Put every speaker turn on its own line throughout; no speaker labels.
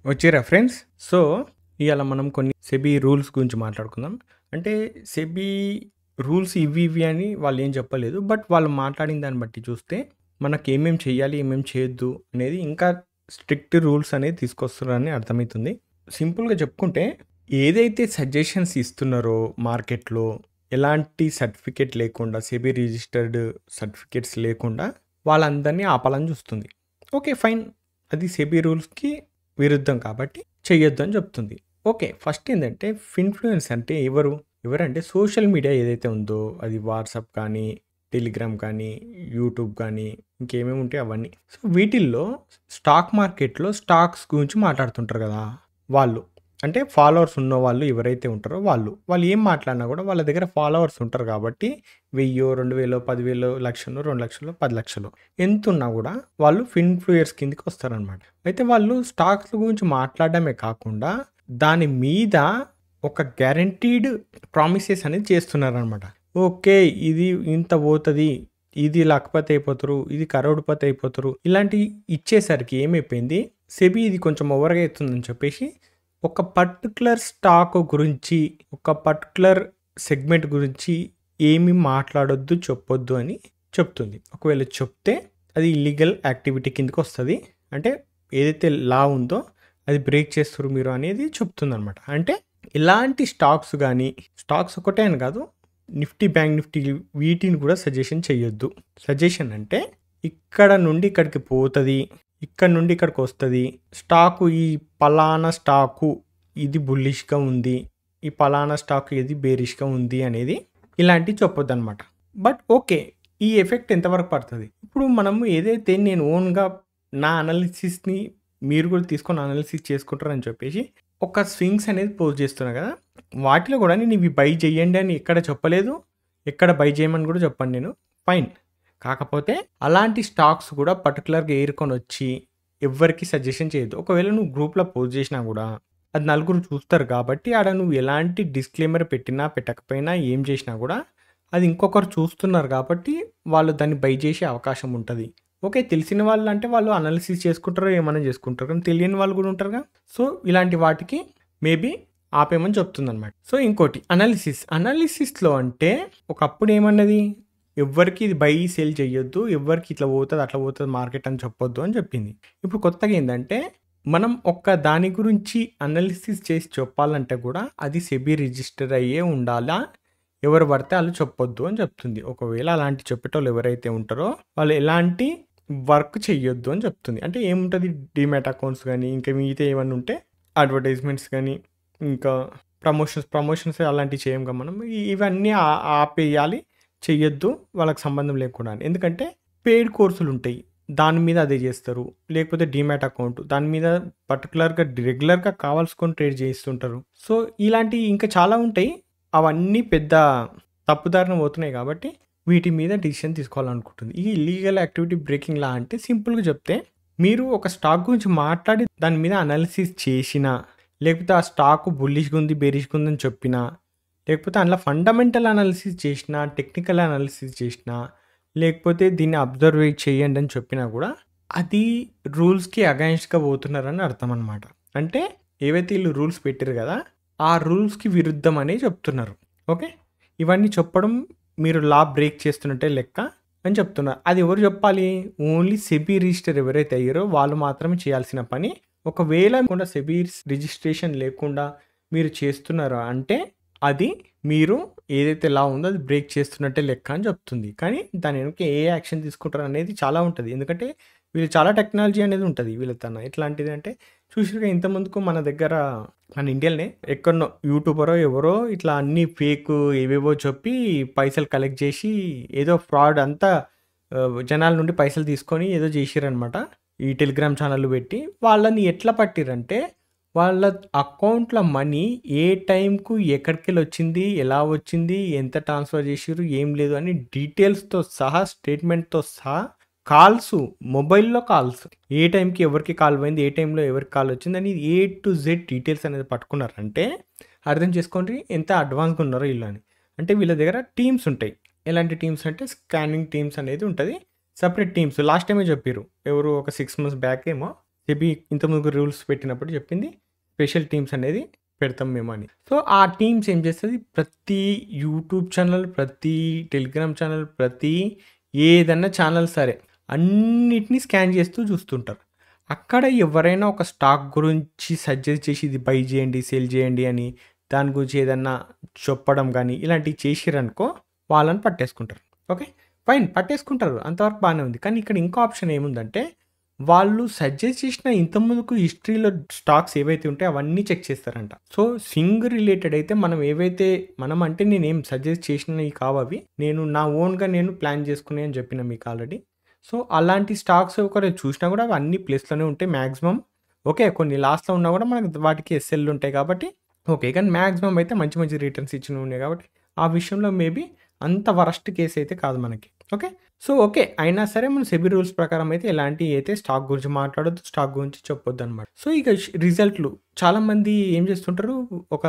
వచ్చిర్రా friends. So, ఇయాల మనం కొన్ని సెబీ రూల్స్ గురించి మాట్లాడుకుందాం. అంటే సెబీ రూల్స్ ఇవి అని వాళ్ళేం చెప్పలేదు. బట్ వాళ్ళు మాట్లాడిన దాన్ని బట్టి చూస్తే మనకేమేం చేయాలి, ఏమేం చేయొద్దు అనేది ఇంకా స్ట్రిక్ట్ రూల్స్ అనేది తీసుకొస్తున్నారని అర్థమైతుంది. సింపుల్‌గా చెప్పుకుంటే ఏదైతే సజెషన్స్ ఇస్తున్నారో మార్కెట్‌లో ఎలాంటి సర్టిఫికేట్ లేకుండా సెబీ రిజిస్టర్డ్ సర్టిఫికేట్స్ లేకుండా వాళ్ళందరినీ ఆపాలని చూస్తుంది. ఓకే. ఫైన్. అది సెబీ రూల్స్‌కి విరుద్ధం కాబట్టి చెయ్యొద్దు అని చెప్తుంది. ఓకే. ఫస్ట్ ఏందంటే ఫిన్‌ఫ్లుయెన్స్ అంటే ఎవరంటే సోషల్ మీడియా ఏదైతే ఉందో అది వాట్సాప్ కానీ, టెలిగ్రామ్ కానీ, యూట్యూబ్ కానీ ఇంకేమేమి ఉంటాయో అవన్నీ. సో, వీటిల్లో స్టాక్ మార్కెట్‌లో స్టాక్స్ గురించి మాట్లాడుతుంటారు కదా! వాళ్ళు. అంటే ఫాలోవర్స్ ఉన్నవాళ్ళు ఎవరైతే ఉంటారో వాళ్ళు. వాళ్ళు ఏం మాట్లాడినా కూడా వాళ్ళ దగ్గర ఫాలోవర్స్ ఉంటారు కాబట్టి 1000, 2000, 10,000, 1,00,000, 2,00,000, 10,00,000 ఎంతున్నా కూడా వాళ్ళు ఫిన్‌ఫ్లుయర్స్ కిందకి వస్తారనమాట. అయితే వాళ్ళు స్టాక్స్ గురించి మాట్లాడడమే కాకుండా దాని మీద ఒక గ్యారంటీడ్ ప్రామిసెస్ అనేది చేస్తున్నారనమాట. ఓకే. ఇది ఇంత పోతది. ఇది లఖపతి అయిపోతారు. ఇది కరోడ్‌పతి అయిపోతారు. ఇలాంటివి ఇచ్చేసరికి ఏమైపోయింది, సెబీ ఇది కొంచెం ఓవర్‌గా అవుతుందని చెప్పేసి ఒక పర్టిక్యులర్ స్టాక్ గురించి, ఒక పర్టిక్యులర్ సెగ్మెంట్ గురించి ఏమి మాట్లాడొద్దు, చెప్పొద్దు అని చెప్తుంది. ఒకవేళ చెప్తే అది ఇల్లీగల్ యాక్టివిటీ కిందకి వస్తది. అంటే ఏదైతే లా ఉందో అది బ్రేక్ చేస్తుర్రు మీరు అనేది చెప్తుందనమాట. అంటే ఇలాంటి స్టాక్స్ గానీ, స్టాక్స్ ఒకటే అని కాదు, నిఫ్టీ, బ్యాంక్ నిఫ్టీ వీటిని కూడా సజెషన్ చేయొద్దు. సజెషన్ అంటే ఇక్కడ నుండి ఇక్కడికి పోతది, ఇక్కడ నుండి ఇక్కడికి వస్తుంది, స్టాకు ఈ పలానా స్టాకు ఇది బుల్లిష్గా ఉంది, ఈ పలానా స్టాక్ ఇది బేరిష్గా ఉంది అనేది ఇలాంటివి చెప్పొద్దు అనమాట. బట్ ఓకే, ఈ ఎఫెక్ట్ ఎంతవరకు పడుతుంది? ఇప్పుడు మనం ఏదైతే నేను ఓన్గా నా అనాలిసిస్ని మీరు కూడా తీసుకొని అనాలిసిస్ చేసుకుంటారని చెప్పేసి ఒక స్వింగ్స్ అనేది పోస్ట్ చేస్తున్నా కదా, వాటిలో కూడా నేను ఇవి బై చేయండి అని ఎక్కడ చెప్పలేదు, ఎక్కడ బై చేయమని కూడా చెప్పండి నేను. ఫైన్. కాకపోతే అలాంటి స్టాక్స్ కూడా పర్టికులర్గా ఏరుకొని వచ్చి ఎవ్వరికి సజెషన్ చేయొద్దు. ఒకవేళ నువ్వు గ్రూప్లో పోస్ట్ చేసినా కూడా అది నలుగురు చూస్తారు కాబట్టి ఆడ నువ్వు ఎలాంటి డిస్క్లైమర్ పెట్టినా పెట్టకపోయినా ఏం చేసినా కూడా అది ఇంకొకరు చూస్తున్నారు కాబట్టి వాళ్ళు దాన్ని బై చేసే అవకాశం ఉంటుంది. ఓకే. తెలిసిన వాళ్ళు అంటే వాళ్ళు అనాలిసిస్ చేసుకుంటారో ఏమైనా చేసుకుంటారు, కానీ తెలియని వాళ్ళు కూడా ఉంటారుగా. సో, ఇలాంటి వాటికి మేబీ ఆపేమని చెప్తుందన్నమాట. సో, ఇంకోటి అనాలిసిస్లో అంటే ఒకప్పుడు ఏమన్నది, ఎవ్వరికి ఇది బై సేల్ చేయొద్దు, ఎవ్వరికి ఇట్లా పోతుంది అట్లా పోతుంది మార్కెట్ అని చెప్పొద్దు అని చెప్పింది. ఇప్పుడు కొత్తగా ఏంటంటే మనం ఒక్క దాని గురించి అనాలిసిస్ చేసి చెప్పాలంటే కూడా అది సెబీ రిజిస్టర్ అయ్యే ఉండాలా, ఎవరు పడితే వాళ్ళు చెప్పొద్దు అని చెప్తుంది. ఒకవేళ అలాంటి చెప్పేటోళ్ళు ఎవరైతే ఉంటారో వాళ్ళు ఎలాంటి వర్క్ చెయ్యొద్దు అని చెప్తుంది. అంటే ఏముంటుంది, డిమాట్ అకౌంట్స్ కానీ ఇంకా మిగతా ఏమన్నా ఉంటే అడ్వర్టైజ్మెంట్స్ కానీ ఇంకా ప్రమోషన్స్ అలాంటివి చేయంగా మనం ఇవన్నీ ఆపేయాలి, చెయ్యొద్దు వాళ్ళకి సంబంధం లేకుండా. ఎందుకంటే పెయిడ్ కోర్సులు ఉంటాయి, దాని మీద అదే చేస్తారు. లేకపోతే డిమాట్ అకౌంట్ దాని మీద పర్టికులర్గా రెగ్యులర్గా కావాల్సుకొని ట్రేడ్ చేస్తుంటారు. సో, ఇలాంటివి ఇంకా చాలా ఉంటాయి. అవన్నీ పెద్ద తప్పుదారిన పోతున్నాయి కాబట్టి వీటి మీద డిసిషన్ తీసుకోవాలనుకుంటుంది. ఈ ఇల్లీగల్ యాక్టివిటీ బ్రేకింగ్ లా అంటే సింపుల్గా చెప్తే, మీరు ఒక స్టాక్ గురించి మాట్లాడి దాని మీద అనాలిసిస్ చేసినా, లేకపోతే ఆ స్టాక్ బుల్లిష్గా ఉంది బేరిష్గా ఉందని చెప్పినా, లేకపోతే అందులో ఫండమెంటల్ అనాలిసిస్ చేసినా, టెక్నికల్ అనాలిసిస్ చేసినా, లేకపోతే దీన్ని అబ్జర్వ్ చేయండి అని చెప్పినా కూడా అది రూల్స్కి అగైన్స్ట్గా పోతున్నారని అర్థం అనమాట. అంటే ఏవైతే వీళ్ళు రూల్స్ పెట్టారు కదా, ఆ రూల్స్కి విరుద్ధం అని చెప్తున్నారు. ఓకే. ఇవన్నీ చెప్పడం మీరు లా బ్రేక్ చేస్తున్నట్టే లెక్క అని చెప్తున్నారు. అది ఎవరు చెప్పాలి? ఓన్లీ సెబీ రిజిస్టర్ ఎవరైతే అయ్యారో వాళ్ళు మాత్రమే చేయాల్సిన పని. ఒకవేళ సెబీ రిజిస్ట్రేషన్ లేకుండా మీరు చేస్తున్నారు అంటే అది మీరు ఏదైతే లా ఉందో అది బ్రేక్ చేస్తున్నట్టే లెక్క అని చెప్తుంది. కానీ దాని వెనక ఏ యాక్షన్ తీసుకుంటారు అనేది చాలా ఉంటుంది. ఎందుకంటే వీళ్ళు చాలా టెక్నాలజీ అనేది ఉంటుంది వీళ్ళతోన. ఎట్లాంటిది అంటే చూసిగా ఇంతకుముందుకు మన దగ్గర మన ఇండియాలోనే ఎక్కడనో యూట్యూబరో ఎవరో ఇట్లా అన్ని ఫేక్ ఏవేవో చెప్పి పైసలు కలెక్ట్ చేసి ఏదో ఫ్రాడ్ అంతా జనాల నుండి పైసలు తీసుకొని ఏదో చేసిరనమాట. ఈ టెలిగ్రామ్ ఛానళ్ళు పెట్టి వాళ్ళని ఎట్లా పట్టిరంటే వాళ్ళ అకౌంట్ల మనీ ఏ టైంకు ఎక్కడికెళ్ళి వచ్చింది, ఎలా వచ్చింది, ఎంత ట్రాన్స్ఫర్ చేసిర్రు, ఏం లేదు అని డీటెయిల్స్తో సహా, స్టేట్మెంట్తో సహా, కాల్స్, మొబైల్లో కాల్స్, ఏ టైంకి ఎవరికి కాల్ పోయింది, ఏ టైంలో ఎవరికి కాల్ వచ్చింది అని A to Z డీటెయిల్స్ అనేది పట్టుకున్నారంటే అర్థం చేసుకోండి ఎంత అడ్వాన్స్గా ఉన్నారో వీళ్ళు అని. అంటే వీళ్ళ దగ్గర టీమ్స్ ఉంటాయి. ఎలాంటి టీమ్స్ అంటే స్కానింగ్ టీమ్స్ అనేది ఉంటుంది, సపరేట్ టీమ్స్. లాస్ట్ టైమే చెప్పారు ఎవరు, ఒక 6 months బ్యాక్ ఏమో సెబీ ఇంతకుముందు రూల్స్ పెట్టినప్పుడు చెప్పింది స్పెషల్ టీమ్స్ అనేది పెడతాం మేము అని. సో ఆ టీమ్స్ ఏం చేస్తుంది, ప్రతి యూట్యూబ్ ఛానల్, ప్రతి టెలిగ్రామ్ ఛానల్, ప్రతి ఏదన్నా ఛానల్ సరే అన్నిటినీ స్కాన్ చేస్తూ చూస్తుంటారు. అక్కడ ఎవరైనా ఒక స్టాక్ గురించి సజెస్ట్ చేసి ఇది బై చేయండి, సేల్ చేయండి అని దాని గురించి ఏదన్నా చెప్పడం కానీ ఇలాంటివి చేసిరనుకో వాళ్ళని పట్టేసుకుంటారు. ఓకే ఫైన్, పట్టేసుకుంటారు, అంతవరకు బాగానే ఉంది. కానీ ఇక్కడ ఇంకో ఆప్షన్ ఏముందంటే వాళ్ళు సజెస్ట్ చేసిన ఇంతకుముందుకు హిస్టరీలో స్టాక్స్ ఏవైతే ఉంటాయో అవన్నీ చెక్ చేస్తారంట. సో స్వింగ్ రిలేటెడ్ అయితే మనం ఏవైతే అంటే నేనేం సజెస్ట్ చేసినవి కావవి, నేను నా ఓన్గా నేను ప్లాన్ చేసుకునే అని చెప్పిన మీకు ఆల్రెడీ. సో అలాంటి స్టాక్స్ ఒకరు చూసినా కూడా అవి అన్ని ప్లేస్లోనే ఉంటాయి మ్యాక్సిమం. ఓకే కొన్ని లాస్ట్లో ఉన్నా కూడా మనకు వాటికి ఎస్ఎల్ ఉంటాయి కాబట్టి ఓకే, కానీ మ్యాక్సిమం అయితే మంచి మంచి రిటర్న్స్ ఇచ్చినవి ఉన్నాయి కాబట్టి ఆ విషయంలో మేబీ అంత వరస్ట్ కేసు అయితే కాదు మనకి. ఓకే సో ఓకే అయినా సరే మనం సెబీ రూల్స్ ప్రకారం అయితే ఎలాంటి అయితే స్టాక్ గురించి మాట్లాడొద్దు, స్టాక్ గురించి చెప్పొద్దు అనమాట. సో ఇక రిజల్ట్లు చాలామంది ఏం చేస్తుంటారు, ఒక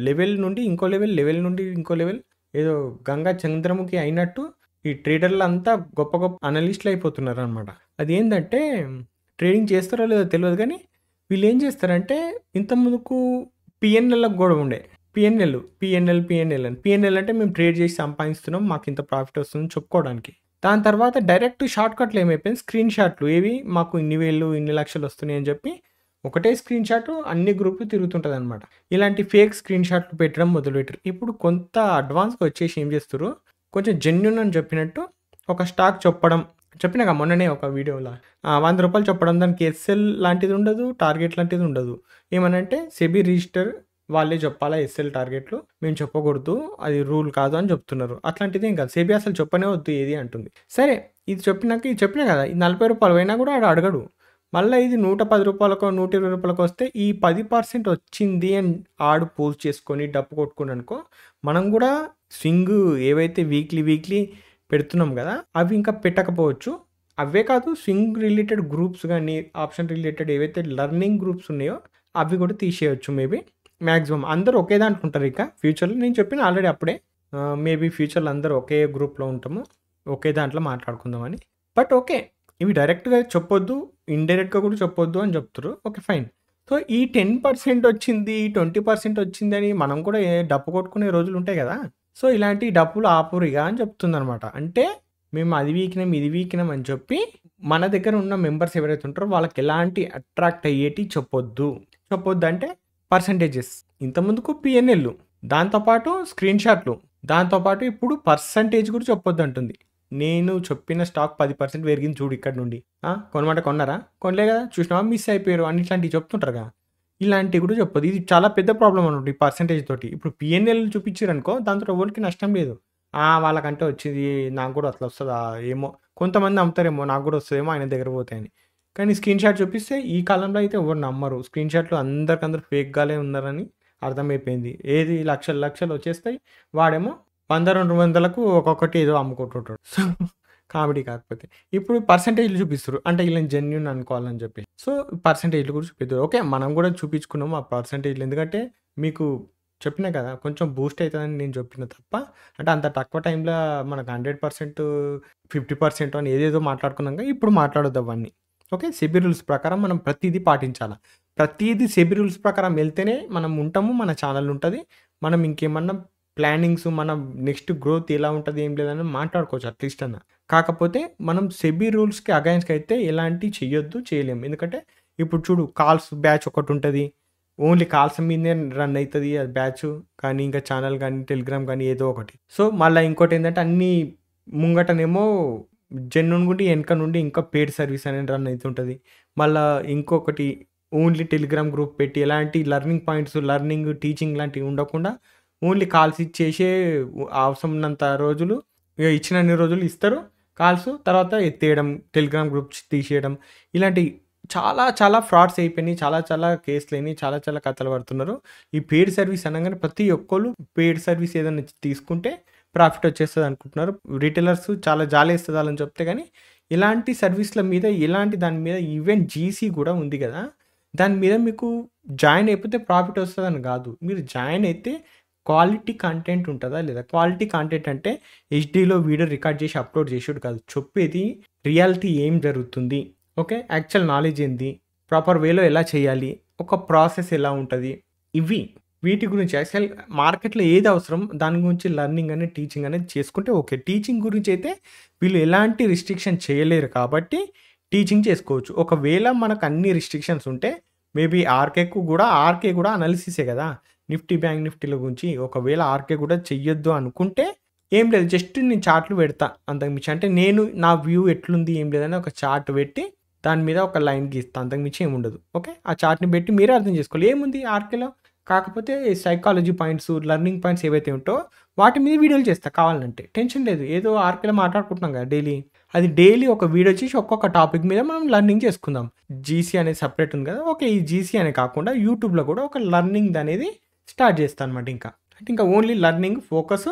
లెవెల్ నుండి ఇంకో లెవెల్, లెవెల్ నుండి ఇంకో లెవెల్, ఏదో గంగా చంద్రముఖి అయినట్టు ఈ ట్రేడర్లు అంతా గొప్ప గొప్ప అనలిస్టులు అయిపోతున్నారు అనమాట. అది ఏంటంటే ట్రేడింగ్ చేస్తారో లేదో తెలియదు కానీ వీళ్ళు ఏం చేస్తారంటే ఇంతకుముందుకు పిఎన్ఎల్కి కూడా ఉండే పిఎన్ఎల్ అంటే మేము ట్రేడ్ చేసి సంపాదిస్తున్నాం, మాకు ఇంత ప్రాఫిట్ వస్తుందని చెప్పుకోవడానికి. దాని తర్వాత డైరెక్ట్ షార్ట్ కట్లు ఏమైపోయింది, స్క్రీన్ షాట్లు ఏవి మాకు ఇన్ని వేలు ఇన్ని లక్షలు వస్తున్నాయి అని చెప్పి ఒకటే స్క్రీన్ షాట్ అన్ని గ్రూపులు తిరుగుతుంటుంది అనమాట. ఇలాంటి ఫేక్ స్క్రీన్ షాట్లు పెట్టడం మొదలుపెట్టారు. ఇప్పుడు కొంత అడ్వాన్స్గా వచ్చేసి ఏం చేస్తారు, కొంచెం జెన్యున్ అని చెప్పినట్టు ఒక స్టాక్ చెప్పినాక మొన్ననే ఒక వీడియోలో 100 రూపాయలు చెప్పడం, దానికి ఎస్ఎల్ లాంటిది ఉండదు, టార్గెట్ లాంటిది ఉండదు. ఏమనంటే సెబీ రిజిస్టర్ వాళ్ళే చెప్పాలా ఎస్ఎల్ టార్గెట్లు, మేము చెప్పకూడదు, అది రూల్ కాదు అని చెప్తున్నారు. అట్లాంటిది ఏం కాదు, సెబీ అసలు చెప్పనే వద్దు ఏది అంటుంది. సరే ఇది చెప్పినా కదా, ఇది 40 రూపాయలు అయినా కూడా ఆడు అడగడు. మళ్ళీ ఇది 110 రూపాయలకో 120 రూపాయలకో వస్తే ఈ 10% వచ్చింది అని ఆడు పోస్ట్ చేసుకొని డప్పు కొట్టుకుని అనుకో, మనం కూడా స్వింగ్ ఏవైతే వీక్లీ పెడుతున్నాం కదా అవి ఇంకా పెట్టకపోవచ్చు. అవే కాదు స్వింగ్ రిలేటెడ్ గ్రూప్స్ కానీ ఆప్షన్ రిలేటెడ్ ఏవైతే లర్నింగ్ గ్రూప్స్ ఉన్నాయో అవి కూడా తీసేయచ్చు మేబీ. మ్యాక్సిమం అందరూ ఒకే దాంట్లో ఉంటారు. ఇక ఫ్యూచర్లో నేను చెప్పిన ఆల్రెడీ అప్పుడే మేబీ ఫ్యూచర్లో అందరూ ఒకే గ్రూప్లో ఉంటాము, ఒకే దాంట్లో మాట్లాడుకుందామని. బట్ ఓకే ఇవి డైరెక్ట్గా చెప్పొద్దు, ఇండైరెక్ట్గా కూడా చెప్పొద్దు అని చెప్తారు. Okay fine. సో ఈ 10% వచ్చింది, 20% వచ్చింది అని మనం కూడా డప్పు కొట్టుకునే రోజులు ఉంటాయి కదా. సో ఇలాంటి డప్పులు ఆపురిగా అని చెప్తుంది అనమాట. అంటే మేము అది వీకినాం ఇది వీకినాం అని చెప్పి మన దగ్గర ఉన్న మెంబర్స్ ఎవరైతే ఉంటారో వాళ్ళకి ఎలాంటి అట్రాక్ట్ అయ్యేటి చెప్పొద్దు అంటే పర్సంటేజెస్, ఇంతకుముందుకు పిఎన్ఎల్, దాంతోపాటు స్క్రీన్ షాట్లు, దాంతోపాటు ఇప్పుడు పర్సంటేజ్ కూడా చెప్పొద్దు అంటుంది. నేను చెప్పిన స్టాక్ 10% పెరిగింది చూడు ఇక్కడ నుండి, కొనమాట కొన్నారా, కొనలే కదా, చూసినావా మిస్ అయిపోయారు అని ఇట్లాంటివి చెప్తుంటారు కదా. ఇలాంటివి కూడా చెప్పొద్దు. ఇది చాలా పెద్ద ప్రాబ్లం అనమాట ఈ పర్సంటేజ్ తోటి. ఇప్పుడు పిఎన్ఎల్ చూపించారు అనుకో దాంతో ఎవరికి నష్టం లేదు. వాళ్ళకంటే వచ్చేది నాకు కూడా అట్లా వస్తుందా ఏమో, కొంతమంది అమ్ముతారేమో నాకు కూడా వస్తుందేమో ఆయన దగ్గర పోతాయని. కానీ స్క్రీన్ షాట్ చూపిస్తే ఈ కాలంలో అయితే ఎవరు నమ్మరు. స్క్రీన్ షాట్లు అందరికందరూ ఫేక్గానే ఉన్నారని అర్థమైపోయింది. ఏది లక్షలు వచ్చేస్తాయి, వాడేమో 100-200లకు ఒక్కొక్కటి ఏదో అమ్ముకుంటుంటాడు. సో కామెడీ కాకపోతే ఇప్పుడు పర్సంటేజ్లు చూపిస్తారు అంటే ఇలా జెన్యున్ అనుకోవాలని చెప్పి. సో పర్సంటేజ్లు కూడా చూపిస్తారు. ఓకే మనం కూడా చూపించుకున్నాము ఆ పర్సంటేజ్లు, ఎందుకంటే మీకు చెప్పినా కదా కొంచెం బూస్ట్ అవుతుందని నేను చెప్పిన తప్ప, అంటే అంత తక్కువ టైంలో మనకు 100%, 50% అని ఏదేదో మాట్లాడుకున్నాక ఇప్పుడు మాట్లాడొద్దు అవన్నీ. ఓకే సెబీ రూల్స్ ప్రకారం మనం ప్రతిదీ పాటించాలి. ప్రతిదీ సెబీ రూల్స్ ప్రకారం వెళ్తేనే మనం ఉంటాము, మన ఛానల్ ఉంటుంది. మనం ఇంకేమన్నా ప్లానింగ్స్, మన నెక్స్ట్ గ్రోత్ ఎలా ఉంటుంది ఏం లేదని మాట్లాడుకోవచ్చు అట్లీస్ట్ అన్న. కాకపోతే మనం సెబీ రూల్స్కి అగైన్స్ట్గా అయితే ఎలాంటి చెయ్యొద్దు, చేయలేము. ఎందుకంటే ఇప్పుడు చూడు కాల్స్ బ్యాచ్ ఒకటి ఉంటుంది, ఓన్లీ కాల్స్ మీదే రన్ అవుతుంది అది బ్యాచ్, కానీ ఇంకా ఛానల్ కానీ టెలిగ్రామ్ కానీ ఏదో ఒకటి. సో మళ్ళీ ఇంకోటి ఏంటంటే అన్ని ముంగటనేమో జెన్యున్ నుండి వెనక నుండి ఇంకా పెయిడ్ సర్వీస్ అనేది రన్ అవుతుంటుంది. మళ్ళీ ఇంకొకటి ఓన్లీ టెలిగ్రామ్ గ్రూప్ పెట్టి ఎలాంటి లర్నింగ్ పాయింట్స్, లర్నింగ్ టీచింగ్ లాంటివి ఉండకుండా ఓన్లీ కాల్స్ ఇచ్చేసే అవసరం ఉన్నంత రోజులు ఇక ఇచ్చినన్ని రోజులు ఇస్తారు కాల్స్, తర్వాత ఎత్తేయడం, టెలిగ్రామ్ గ్రూప్స్ తీసేయడం, ఇలాంటి చాలా ఫ్రాడ్స్ అయిపోయినాయి, చాలా కేసులు అయినాయి, చాలా కథలు పడుతున్నారు. ఈ పెయిడ్ సర్వీస్ అనగానే ప్రతి ఒక్కరు పెయిడ్ సర్వీస్ ఏదైనా తీసుకుంటే ప్రాఫిట్ వచ్చేస్తుంది అనుకుంటున్నారు. రిటైలర్స్ చాలా జాలేస్తుంది అని చెప్తే కానీ ఇలాంటి సర్వీస్ల మీద దాని మీద ఈవెన్ జీసీ కూడా ఉంది కదా, దాని మీద మీకు జాయిన్ అయిపోతే ప్రాఫిట్ వస్తుందని కాదు, మీరు జాయిన్ అయితే క్వాలిటీ కంటెంట్ ఉంటుందా లేదా. క్వాలిటీ కంటెంట్ అంటే హెచ్డీలో వీడియో రికార్డ్ చేసి అప్లోడ్ చేసేది కాదు, చెప్పేది రియాలిటీ ఏం జరుగుతుంది, ఓకే యాక్చువల్ నాలెడ్జ్ ఏంది, ప్రాపర్ వేలో ఎలా చేయాలి, ఒక ప్రాసెస్ ఎలా ఉంటది, వీటి గురించి యాక్చువల్ మార్కెట్‌లో ఏది అవసరం దాని గురించి లెర్నింగ్ అనేది, టీచింగ్ అనేది చేసుకుంటే ఓకే. టీచింగ్ గురించి అయితే వీళ్ళు ఎలాంటి రిస్ట్రిక్షన్ చేయలేరు కాబట్టి టీచింగ్ చేసుకోవచ్చు. ఒకవేళ మనకు అన్ని రిస్ట్రిక్షన్స్ ఉంటే మేబీ ఆర్‌కే కూడా అనాలిసిసే కదా! నిఫ్టీ, బ్యాంక్ నిఫ్టీల గురించి ఒకవేళ ఆర్‌కే కూడా చెయ్యొద్దు అనుకుంటే ఏం లేదు. జస్ట్ నేను చార్ట్‌లు పెడతా అంతకు మించి. అంటే నేను నా వ్యూ ఎట్లుంది ఏం లేదని ఒక చార్ట్ పెట్టి దాని మీద ఒక లైన్ గీస్తా. అంతకు మించి ఏముండదు. ఓకే. ఆ చార్ట్‌ని పెట్టి మీరే అర్థం చేసుకోవాలి. ఏముంది ఆర్‌కేలో, కాకపోతే సైకాలజీ పాయింట్స్, లెర్నింగ్ పాయింట్స్ ఏవైతే ఉంటాయో వాటి మీద వీడియోలు చేస్తా కావాలంటే. టెన్షన్ లేదు. ఏదో ఆర్‌కేలో మాట్లాడుకుంటున్నాం కదా డైలీ. అది డైలీ ఒక వీడియో చేసి ఒక్కొక్క టాపిక్ మీద మనం లెర్నింగ్ చేసుకుందాం. జీసీ అనేది సెపరేట్ ఉంది కదా! ఓకే. ఈ జీసీ అనే కాకుండా యూట్యూబ్‌లో కూడా ఒక లెర్నింగ్ అనేది స్టార్ట్ చేస్తా అనమాట ఇంకా. అంటే ఇంకా ఓన్లీ లెర్నింగ్ ఫోకస్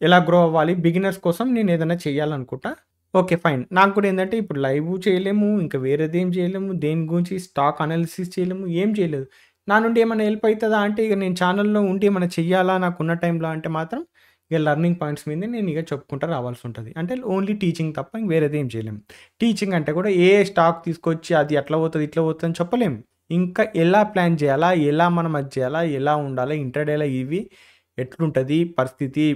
ఎలా గ్రో అవ్వాలి, బిగినర్స్ కోసం నేను ఏదైనా చేయాలనుకుంటా. ఓకే. ఫైన్. నాకు కూడా ఏందంటే ఇప్పుడు లైవ్ చేయలేము, ఇంకా వేరేదేం చేయలేము, దేని గురించి స్టాక్ అనాలిసిస్ చేయలేము, ఏం చేయలేదు. నా నుండి ఏమైనా హెల్ప్ అయితదా అంటే ఇక నేను ఛానెల్‌లో ఉండి ఏమైనా చెయ్యాలా నాకున్న టైంలో అంటే మాత్రం ఇక లెర్నింగ్ పాయింట్స్ మీదే నేను ఇక చెప్పుకుంటా రావాల్సుంటది. అంటే ఓన్లీ టీచింగ్ తప్ప ఇంక వేరేదేం చేయలేము. టీచింగ్ అంటే కూడా ఏ స్టాక్ తీసుకొచ్చి అది అట్లా పోతది, ఇట్లా పోతదని చెప్పలేము. ఇంకా ఎలా ప్లాన్ చేయాలా, ఎలా మనం అది చేయాలా, ఎలా ఉండాలా, ఇంట్రాడేలో ఇవి ఎట్లుంటది పరిస్థితి,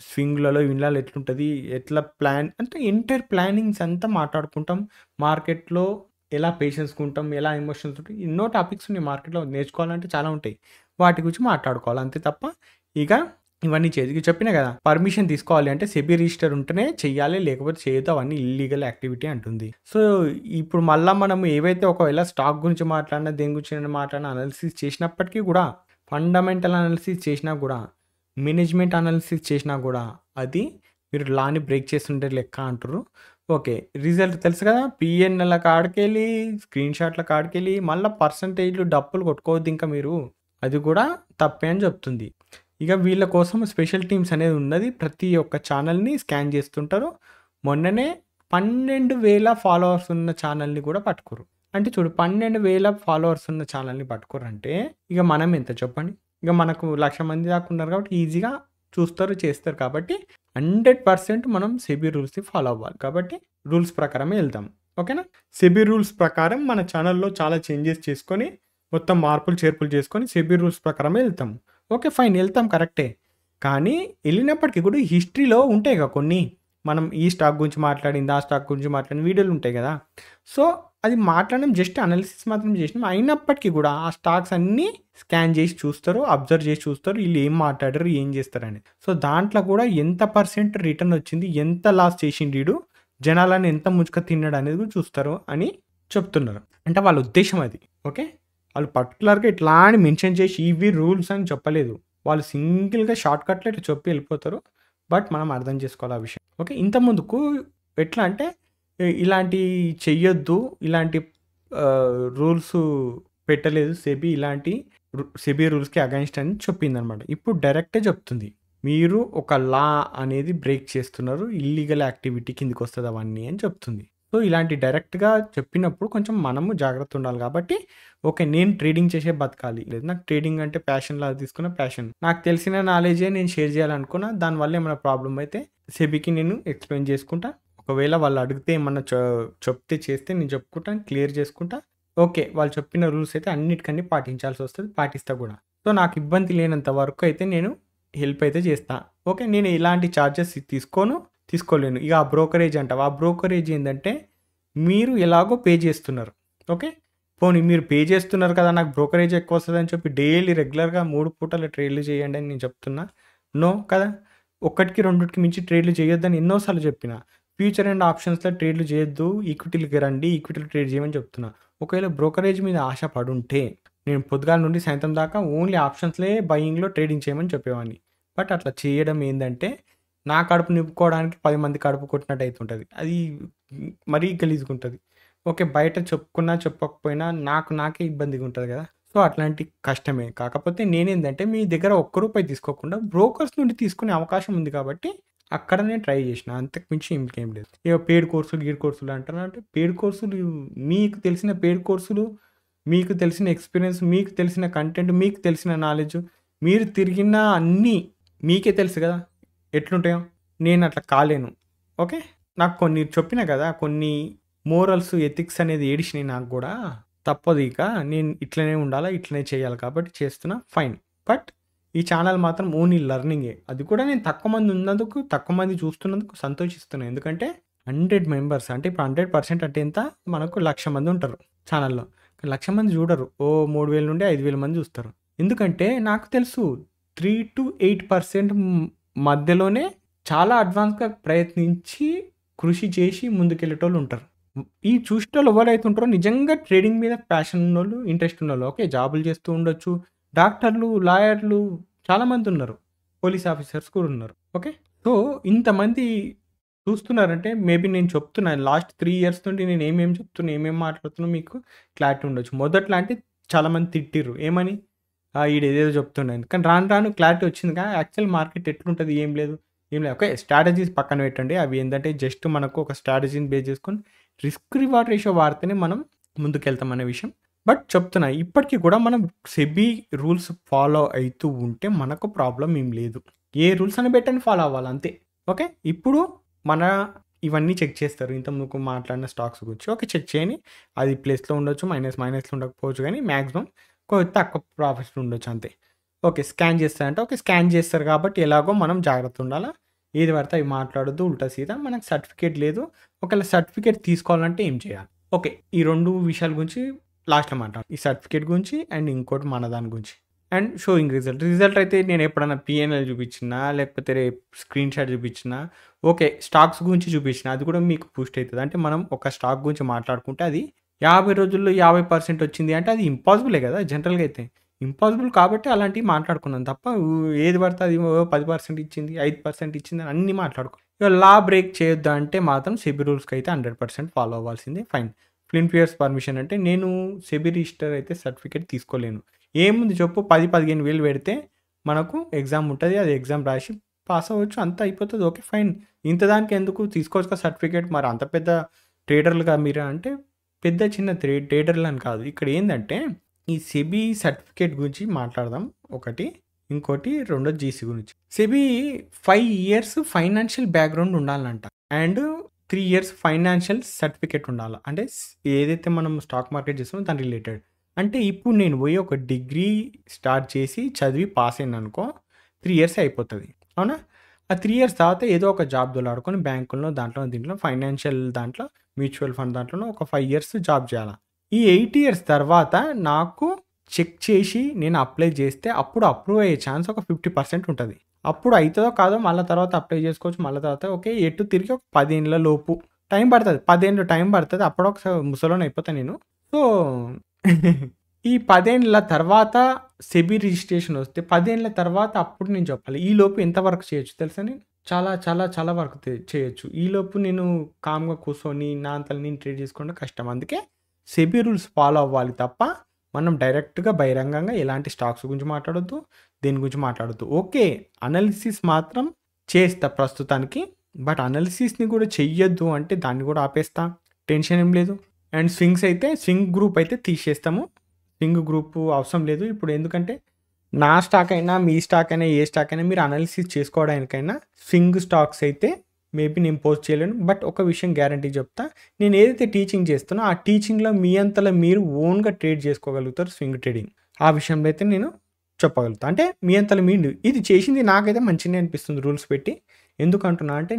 స్వింగ్‌లలో, ఇన్‌లలో ఎట్లుంటది, ఎట్లా ప్లాన్ అంటే ఎంటైర్ ప్లానింగ్స్ అంతా మాట్లాడుకుంటాం. మార్కెట్‌లో ఎలా పేషెన్స్‌గా ఉంటాం, ఎలా ఎమోషన్స్ ఉంటాయి, ఎన్నో టాపిక్స్ ఉన్నాయి మార్కెట్‌లో నేర్చుకోవాలంటే చాలా ఉంటాయి. వాటి గురించి మాట్లాడుకోవాలి అంతే తప్ప ఇక ఇవన్నీ చేయదు. ఇక చెప్పినా కదా! పర్మిషన్ తీసుకోవాలి అంటే సెబీ రిజిస్టర్ ఉంటేనే చెయ్యాలి. లేకపోతే చేయొద్దు. అవన్నీ ఇల్లీగల్ యాక్టివిటీ అంటుంది. సో, ఇప్పుడు మళ్ళా మనం ఏవైతే ఒకవేళ స్టాక్ గురించి మాట్లాడినా, దేని గురించి మాట్లాడినా అనాలిసిస్ చేసినప్పటికీ కూడా, ఫండమెంటల్ అనాలిసిస్ చేసినా కూడా, మేనేజ్మెంట్ అనాలిసిస్ చేసినా కూడా అది మీరు లాని బ్రేక్ చేస్తుంటే లెక్క అంటుర్రు. ఓకే. రిజల్ట్ తెలుసు కదా! పీఎన్ఎల్ కాడికెళ్ళి, స్క్రీన్ షాట్‌ల కాడికెళ్ళి మళ్ళా పర్సెంటేజ్‌లు డప్పులు కొట్టుకోవద్దు ఇంకా మీరు. అది కూడా తప్పే అని చెప్తుంది. ఇక వీళ్ళ కోసం స్పెషల్ టీమ్స్ అనేది ఉన్నది. ప్రతి ఒక్క ఛానల్‌ని స్కాన్ చేస్తుంటారు. మొన్ననే 12,000 ఫాలోవర్స్ ఉన్న ఛానల్‌ని కూడా పట్టుకుర్రు. అంటే చూడు 12,000 ఫాలోవర్స్ ఉన్న ఛానల్‌ని పట్టుకుర్రంటే ఇక మనం ఎంత చెప్పండి? ఇక మనకు 1,00,000 మంది దాకా ఉన్నారు కాబట్టి ఈజీగా చూస్తారు, చేస్తారు కాబట్టి 100% మనం సెబీ రూల్స్‌ని ఫాలో అవ్వాలి. కాబట్టి రూల్స్ ప్రకారమే ఎళ్దాం. ఓకేనా? సెబీ రూల్స్ ప్రకారం మన ఛానల్‌లో చాలా చేంజెస్ చేసుకొని, మొత్తం మార్పులు, చేర్పులు చేసుకొని సెబీ రూల్స్ ప్రకారమే ఎళ్తాం. ఓకే. ఫైన్. ఎళ్తాం కరెక్టే. కానీ ఎళ్ళినప్పటికి కూడా హిస్టరీలో ఉంటాయిగా కొన్ని. మనం ఈ స్టాక్ గురించి మాట్లాడింది, ఆ స్టాక్ గురించి మాట్లాడిన వీడియోలు ఉంటాయి కదా! సో, అది మాట్లాడడం జస్ట్ అనాలిసిస్ మాత్రం చేసినాం. అయినప్పటికీ కూడా ఆ స్టాక్స్ అన్నీ స్కాన్ చేసి చూస్తారు, అబ్జర్వ్ చేసి చూస్తారు. ఈళ్ళు ఏం మాట్లాడారు, ఏం చేస్తారని. సో, దాంట్లో కూడా ఎంత పర్సెంట్ రిటర్న్ వచ్చింది, ఎంత లాస్ చేసిండు ఈడు, జనాలను ఎంత ముంచుక తిన్నాడు అనేది కూడా చూస్తారు అని చెప్తున్నారు. అంటే వాళ్ళ ఉద్దేశ్యం అది. ఓకే. వాళ్ళు పర్టిక్యులర్‌గా ఇట్లా అని మెన్షన్ చేసి ఇవి రూల్స్ అని చెప్పలేదు. వాళ్ళు సింగిల్‌గా షార్ట్‌కట్‌లో ఇట్లా చెప్పి వెళ్ళిపోతారు. బట్ మనం అర్థం చేసుకోవాలి ఆ విషయం. ఓకే. ఇంత ముందుకు ఎట్లా అంటే ఇలాంటియి చెయ్యొద్దు, ఇలాంటి రూల్స్ పెట్టలేదు సెబీ, ఇలాంటి సెబీ రూల్స్‌కి అగైన్స్ట్ అని చెప్పిందనమాట. ఇప్పుడు డైరెక్టే చెప్తుంది. మీరు ఒక లా అనేది బ్రేక్ చేస్తున్నారు. ఇల్లీగల్ యాక్టివిటీ కిందకొస్తది అవన్నీ అని చెప్తుంది. సో, ఇలాంటి డైరెక్ట్‌గా చెప్పినప్పుడు కొంచెం మనము జాగ్రత్త ఉండాలి కాబట్టి, ఓకే. నేను ట్రేడింగ్ చేసే బతకాలి. లేదు నాకు ట్రేడింగ్ అంటే ప్యాషన్‌లాగా తీసుకున్న ప్యాషన్. నాకు తెలిసిన నాలెడ్జే నేను షేర్ చేయాలనుకున్నా. దానివల్ల ఏమైనా ప్రాబ్లమ్ అయితే సెబీకి నేను ఎక్స్‌ప్లెయిన్ చేసుకుంటా. ఒకవేళ వాళ్ళు అడిగితే ఏమన్నా చెప్తే చేస్తే నేను చెప్పుకుంటా, క్లియర్ చేసుకుంటా. ఓకే. వాళ్ళు చెప్పిన రూల్స్ అయితే అన్నిటికన్నీ పాటించాల్సొస్తది. పాటిస్తా కూడా. సో, నాకు ఇబ్బంది లేనంత వరకు అయితే నేను హెల్ప్ అయితే చేస్తా. ఓకే. నేను ఇలాంటి చార్జెస్ తీసుకోలేను. ఇక ఆ బ్రోకరేజ్ అంటావా? ఆ బ్రోకరేజ్ ఏందంటే మీరు ఎలాగో పే చేస్తున్నారు. ఓకే. పోనీ మీరు పే చేస్తున్నారు కదా! నాకు బ్రోకరేజ్ ఎక్కువ వస్తదని చెప్పి డైలీ రెగ్యులర్‌గా 3 పూటల ట్రేడ్‌లు చేయండి అని నేను చెప్తున్నా. నో కదా! ఒక్కటికి రెండిటికి మించి ట్రేడ్‌లు చేయొద్దని ఎన్నో సార్లు చెప్పినా. ఫ్యూచర్ అండ్ ఆప్షన్స్‌లో ట్రేడ్‌లు చేయొద్దు. ఈక్విటీలకి రండి. ఈక్విటీలో ట్రేడ్ చేయమని చెప్తున్నా. ఒకవేళ బ్రోకరేజ్ మీద ఆశ పడుంటే నేను పొద్దుగాల నుండి సాయంత్రం దాకా ఓన్లీ ఆప్షన్స్‌లే బయింగ్‌లో ట్రేడింగ్ చేయమని చెప్పేవాడిని. బట్ అట్లా చేయడం ఏందంటే నా కడుపు నింపుకోవడానికి 10 మంది కడుపు కొట్టినట్టు అయితుంటది. అది మరీ గలీజ్‌గుంటది. ఓకే. బయట చెప్పుకున్నా, చెప్పకపోయినా నాకే ఇబ్బందిగా ఉంటది గదా! సో, అట్లాంటి కష్టమే. కాకపోతే నేనేందంటే మీ దగ్గర ఒక్క రూపాయి తీసుకోకుండా బ్రోకర్స్ నుండి తీసుకునే అవకాశం ఉంది కాబట్టి అక్కడ నేను ట్రై జేసినా. అంతకు మించి ఇంకేం లేదు. ఇగ పెయిడ్ కోర్సులు, గీడ్ కోర్సులు అంటున్నారు. అంటే పెయిడ్ కోర్సులు మీకు తెలిసిన పెయిడ్ కోర్సులు, మీకు తెలిసిన ఎక్స్‌పీరియన్స్, మీకు తెలిసిన కంటెంట్, మీకు తెలిసిన నాలెడ్జ్, మీరు తిరిగిన అన్నీ మీకే తెలుసు గదా! ఎట్లుంటాయో. నేనట్లా కాలేను. ఓకే. నాకు కొన్ని చెప్పినా గదా! కొన్ని మోరల్స్, ఎథిక్స్ అనేది ఏడిసినాయి నాకు గూడా. తప్పదు ఇక నేను ఇట్లనే ఉండాలా, ఇట్లనే చేయాలి కాబట్టి చేస్తున్నా ఫైన్. బట్ ఈ ఛానల్ మాత్రం ఓన్లీ లెర్నింగే. అది కూడా నేను తక్కువ మంది ఉన్నందుకు, తక్కువ మంది చూస్తున్నందుకు సంతోషిస్తున్నా. ఎందుకంటే 100 మెంబర్స్ అంటే ఇప్పుడు 100% అంటే ఎంత? మనకు 1,00,000 మంది ఉంటారు ఛానల్‌లో. 1,00,000 మంది చూడరు. ఓ 3,000 నుండి 5,000 మంది చూస్తారు. ఎందుకంటే నాకు తెలుసు 3-8% మధ్యలోనే చాలా అడ్వాన్స్‌గా ప్రయత్నించి, కృషి చేసి ముందుకెళ్ళేటోళ్ళు ఉంటారు. ఈ చూసేటోళ్ళు ఎవరైతే ఉంటారో నిజంగా ట్రేడింగ్ మీద ప్యాషన్ ఉన్నోళ్ళు, ఇంట్రెస్ట్ ఉన్నోళ్ళు. ఓకే. జాబులు చేస్తూ ఉండొచ్చు. డాక్టర్లు, లాయర్లు చాలామంది ఉన్నారు. పోలీస్ ఆఫీసర్స్ కూడా ఉన్నారు. ఓకే. సో, ఇంతమంది చూస్తున్నారంటే మేబీ నేను చెప్తున్నా లాస్ట్ 3 ఇయర్స్ నుండి నేను ఏమేమి చెప్తున్నా, ఏమేమి మాట్లాడుతున్నా మీకు క్లారిటీ ఉండొచ్చు. మొదట్లో అంటే చాలామంది తిట్టిర్రు. ఏమని? ఈడేదేదో చెప్తుండని. కానీ రాను రాను క్లారిటీ వచ్చిందిగా. యాక్చువల్ మార్కెట్ ఎట్లుంటది? ఏం లేదు. ఏం లేదు. ఓకే. స్ట్రాటజీస్ పక్కన పెట్టండి. అవి ఏందంటే జస్ట్ మనకు ఒక స్ట్రాటజీని బేస్ చేసుకొని రిస్క్ రివార్డ్ రేషియో వాడితేనే మనం ముందుకెళ్తాం అనే విషయం. బట్ చెప్తున్నా ఇప్పటికి కూడా మనం సెబీ రూల్స్ ఫాలో అయితూ ఉంటే మనకు ప్రాబ్లమ్ ఏం లేదు. ఏ రూల్స్ అని పెట్టని ఫాలో అవ్వాలి అంతే. ఓకే. ఇప్పుడు మన ఇవన్నీ చెక్ చేస్తారు. ఇంతకుముందు మాట్లాడిన స్టాక్స్ గురించి. ఓకే. చెక్ చేయని. అది ప్లస్‌లో ఉండొచ్చు, మైనస్‌లో ఉండకపోవచ్చు కానీ మాక్సిమం తక్కువ ప్రాఫిట్స్ ఉండొచ్చు అంతే. ఓకే. స్కాన్ చేస్తారంటే ఓకే. స్కాన్ చేస్తారు కాబట్టి ఎలాగో మనం జాగ్రత్త ఉండాలా. ఏది పడితే అవి మాట్లాడొద్దు ఉల్టా సీదా. మనకు సర్టిఫికేట్ లేదు. ఒకవేళ సర్టిఫికేట్ తీసుకోవాలంటే ఏం చేయాలి? ఓకే. ఈ 2 విషయాల గురించి లాస్ట్‌లో మాట్లాడదాం. ఈ సర్టిఫికేట్ గురించి అండ్ ఇంకోటి మన దాని గురించి. And sowing result. రిజల్ట్ అయితే నేను ఎప్పుడైనా పీఎన్ఎల్ చూపించినా, లేకపోతే స్క్రీన్‌షాట్ చూపించినా, ఓకే. స్టాక్స్ గురించి చూపించినా అది కూడా మీకు బూస్ట్ అవుతది. అంటే మనం ఒక స్టాక్ గురించి మాట్లాడుకుంటే అది 50 రోజుల్లో 50% వచ్చింది అంటే అది ఇంపాసిబులే కదా! జనరల్‌గా అయితే. ఇంపాసిబుల్ కాబట్టి అలాంటివి మాట్లాడుకున్నాను తప్ప ఏది పడితే అది 10% ఇచ్చింది, 5% ఇచ్చింది అని అన్నీ మాట్లాడుకో. ఇక లా బ్రేక్ చేయొద్దు అంటే మాత్రం సెబీ రూల్స్‌కి అయితే 100% ఫాలో అవ్వాల్సిందే. ఫైన్. ఫ్లిన్ పియర్స్ పర్మిషన్ అంటే నేను సెబీ రిజిస్టర్ అయితే సర్టిఫికేట్ తీసుకోలేను. ఏముంది చెప్పు 10, 15,000 పెడితే మనకు ఎగ్జామ్ ఉంటది. అది ఎగ్జామ్ రాసి పాస్ అవ్వచ్చు. అంతా అయిపోతది. ఓకే. ఫైన్. ఇంత దానికి ఎందుకు తీసుకోవచ్చుగా సర్టిఫికేట్. మరి అంత పెద్ద ట్రేడర్‌లుగా మీరా అంటే పెద్ద చిన్న ట్రేడర్‌లు అని కాదు. ఇక్కడ ఏందంటే ఈ సెబీ సర్టిఫికేట్ గురించి మాట్లాడదాం ఒకటి. ఇంకోటి రెండోది జీసీ గురించి. సెబీ 5 ఇయర్స్ ఫైనాన్షియల్ బ్యాక్‌గ్రౌండ్ ఉండాలంట. అండ్ 3 ఇయర్స్ ఫైనాన్షియల్ సర్టిఫికేట్ ఉండాల. అంటే ఏదైతే మనం స్టాక్ మార్కెట్ చేస్తామో దాని రిలేటెడ్. అంటే ఇప్పుడు నేను పోయి ఒక డిగ్రీ స్టార్ట్ చేసి చదివి పాస్ అయ్యాననుకో 3 ఇయర్స్ అయిపోతది. అవునా? ఆ 3 ఇయర్స్ తర్వాత ఏదో ఒక జాబ్ దొలాడుకొని బ్యాంకుల్లో దీంట్లో ఫైనాన్షియల్ దాంట్లో మ్యూచువల్ ఫండ్ దాంట్లోనో ఒక 5 ఇయర్స్ జాబ్ చేయాల. ఈ 8 ఇయర్స్ తర్వాత నాకు చెక్ చేసి నేను అప్లై చేస్తే అప్పుడు అప్రూవ్ అయ్యే ఛాన్స్ ఒక 50% ఉంటది. అప్పుడు అయితదో కాదో మళ్ళా తర్వాత అప్లై చేసుకోవచ్చు. మళ్ళా తర్వాత ఓకే. ఎటు తిరిగి ఒక 10 ఏండ్ల లోపు టైం పడతది. 10 ఏండ్లు టైం పడతది. అప్పుడు ఒక ముసలోడిని అయిపోతా నేను. సో, ఈ 10 ఏండ్ల తర్వాత సెబీ రిజిస్ట్రేషన్ వస్తే 10 ఏండ్ల తర్వాత అప్పుడు నేను చెప్పాలి. ఈలోపు ఎంత వర్క్ చేయొచ్చు తెలుసా నేను? చాలా చాలా చాలా వర్క్ చేయొచ్చు. ఈలోపు నేను కామ్‌గా కూర్చొని నా అంతలో నేను ట్రేడ్ చేసుకోవడం కష్టం. అందుకే సెబీ రూల్స్ ఫాలో అవ్వాలి తప్ప మనం డైరెక్ట్‌గా బహిరంగంగా ఎలాంటి స్టాక్స్ గురించి మాట్లాడొద్దు. దేని గురించి మాట్లాడొద్దు. ఓకే. అనాలిసిస్ మాత్రం చేస్తా ప్రస్తుతానికి. బట్ అనాలిసిస్‌ని కూడా చెయ్యొద్దు అంటే దాన్ని కూడా ఆపేస్తా. టెన్షన్ ఏం లేదు. అండ్ స్వింగ్ గ్రూప్ అయితే తీసేస్తాము. స్వింగ్ గ్రూప్ అవసరం లేదు. ఇప్పుడు ఎందుకంటే నా స్టాక్ అయినా, మీ స్టాక్ అయినా, ఏ స్టాక్ అయినా మీరు అనాలిసిస్ చేసుకోవడానికైనా స్వింగ్ స్టాక్స్ అయితే మేబీ నేను పోస్ట్ చేయలేను. బట్ ఒక విషయం గ్యారంటీ చెప్తా. నేను ఏదైతే టీచింగ్ చేస్తానో ఆ టీచింగ్‌లో మీ అంతలో మీరు ఓన్‌గా ట్రేడ్ చేసుకోగలుగుతారు స్వింగ్ ట్రేడింగ్. ఆ విషయంలో అయితే నేను చెప్పగలుగుతా. అంటే మీ అంతలో మీరు ఇది చేసింది నాకైతే మంచిగానే అనిపిస్తుంది రూల్స్ పెట్టి. ఎందుకంటున్నా అంటే